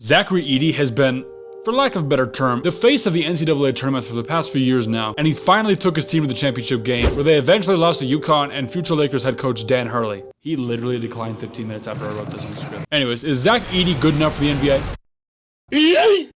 Zachary Edey has been, for lack of a better term, the face of the NCAA tournament for the past few years now, and he finally took his team to the championship game, where they eventually lost to UConn and future Lakers head coach Dan Hurley. He literally declined 15 minutes after I wrote this in the script. Anyways, is Zach Edey good enough for the NBA?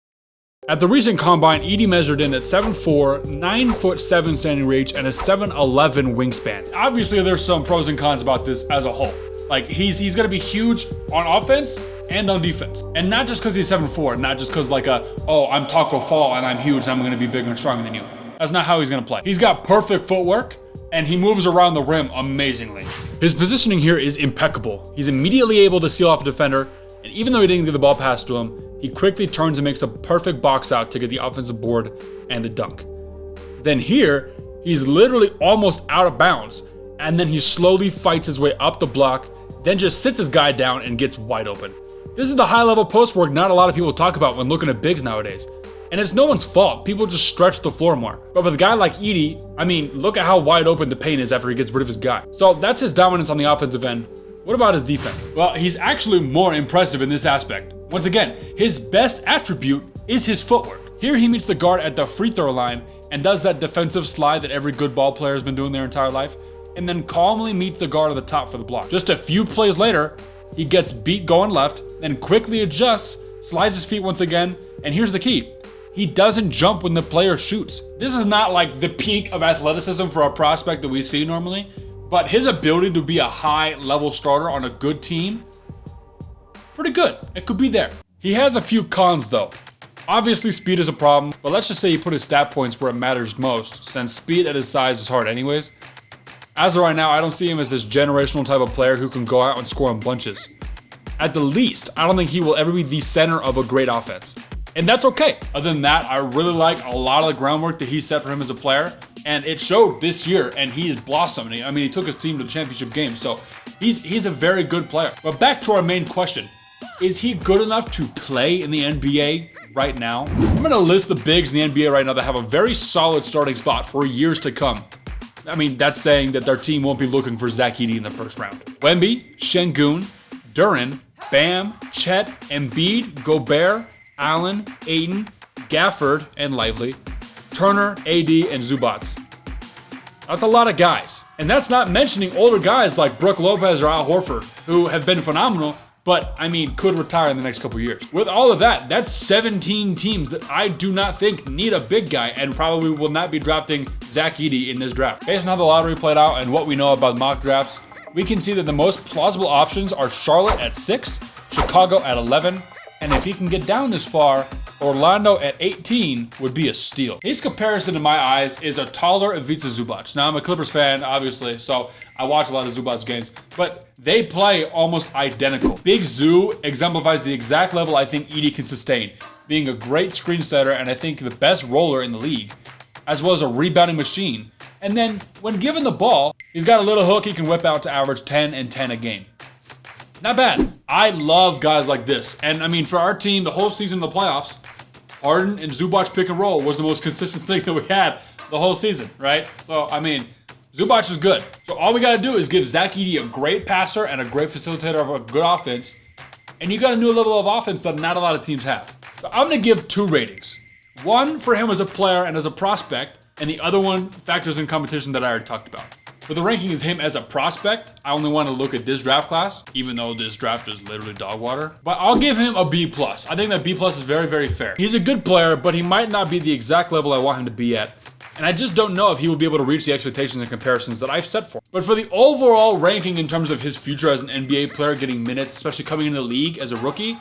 At the recent combine, Edey measured in at 7'4", 9'7" standing reach, and a 7'11" wingspan. Obviously, there's some pros and cons about this as a whole. Like, he's gonna be huge on offense and on defense. And not just because he's 7'4", not just because I'm Taco Fall and I'm huge and I'm gonna be bigger and stronger than you. That's not how he's gonna play. He's got perfect footwork and he moves around the rim amazingly. His positioning here is impeccable. He's immediately able to seal off a defender, and even though he didn't get the ball passed to him, he quickly turns and makes a perfect box out to get the offensive board and the dunk. Then here, he's literally almost out of bounds, and then he slowly fights his way up the block, then just sits his guy down and gets wide open. This is the high-level post work not a lot of people talk about when looking at bigs nowadays. And it's no one's fault. People just stretch the floor more. But with a guy like Edey, I mean, look at how wide open the paint is after he gets rid of his guy. So that's his dominance on the offensive end. What about his defense? Well, he's actually more impressive in this aspect. Once again, his best attribute is his footwork. Here he meets the guard at the free throw line and does that defensive slide that every good ball player has been doing their entire life, and then calmly meets the guard at the top for the block. Just a few plays later, he gets beat going left, then quickly adjusts, slides his feet once again, and here's the key. He doesn't jump when the player shoots. This is not like the peak of athleticism for a prospect that we see normally, but his ability to be a high-level starter on a good team, pretty good. It could be there. He has a few cons though. Obviously speed is a problem, but let's just say he put his stat points where it matters most, since speed at his size is hard anyways. As of right now, I don't see him as this generational type of player who can go out and score in bunches. At the least, I don't think he will ever be the center of a great offense. And that's okay. Other than that, I really like a lot of the groundwork that he set for him as a player, and it showed this year, and he's blossomed. I mean, he took his team to the championship game, so he's a very good player. But back to our main question. Is he good enough to play in the NBA right now? I'm gonna list the bigs in the NBA right now that have a very solid starting spot for years to come. I mean, that's saying that their team won't be looking for Zach Edey in the first round. Wemby, Şengün, Duren, Bam, Chet, Embiid, Gobert, Allen, Ayton, Gafford, and Lively, Turner, AD, and Zubac. That's a lot of guys. And that's not mentioning older guys like Brook Lopez or Al Horford, who have been phenomenal, but I mean, could retire in the next couple years. With all of that, that's 17 teams that I do not think need a big guy and probably will not be drafting Zach Edey in this draft. Based on how the lottery played out and what we know about mock drafts, we can see that the most plausible options are Charlotte at 6, Chicago at 11, and if he can get down this far, Orlando at 18 would be a steal. His comparison in my eyes is a taller Ivica Zubac. Now I'm a Clippers fan, obviously, so I watch a lot of Zubac games, but they play almost identical. Big Zoo exemplifies the exact level I think Edey can sustain, being a great screen setter and I think the best roller in the league, as well as a rebounding machine. And then when given the ball, he's got a little hook he can whip out to average 10 and 10 a game. Not bad. I love guys like this. And I mean, for our team, the whole season of the playoffs, Harden and Zubac pick and roll was the most consistent thing that we had the whole season, right? So, I mean, Zubac is good. So all we got to do is give Zach Edey a great passer and a great facilitator of a good offense. And you got a new level of offense that not a lot of teams have. So I'm going to give 2 ratings. One for him as a player and as a prospect, and the other one factors in competition that I already talked about. But the ranking is him as a prospect. I only want to look at this draft class, even though this draft is literally dog water. But I'll give him a B+. I think that B+ is very, very fair. He's a good player, but he might not be the exact level I want him to be at. And I just don't know if he will be able to reach the expectations and comparisons that I've set for. But for the overall ranking in terms of his future as an NBA player getting minutes, especially coming into the league as a rookie,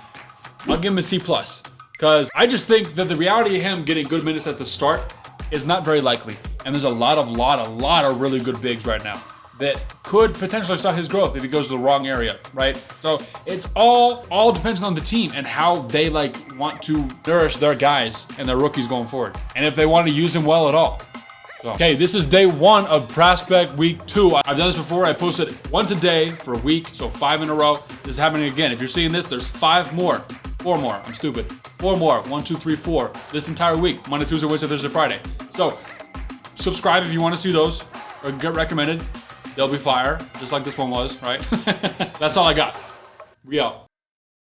I'll give him a C+. Because I just think that the reality of him getting good minutes at the start is not very likely. And there's a lot of really good bigs right now that could potentially start his growth if he goes to the wrong area, right? So it's all depends on the team and how they want to nourish their guys and their rookies going forward. And if they want to use him well at all. So, okay, this is day 1 of Prospect Week 2. I've done this before. I posted once a day for a week, so 5 in a row. This is happening again. If you're seeing this, there's 5 more. 4 more. I'm stupid. 4 more. 1, 2, 3, 4. This entire week. Monday, Tuesday, Wednesday, Thursday, Friday. So subscribe if you want to see those or get recommended. They'll be fire, just like this one was, right? That's all I got. We out.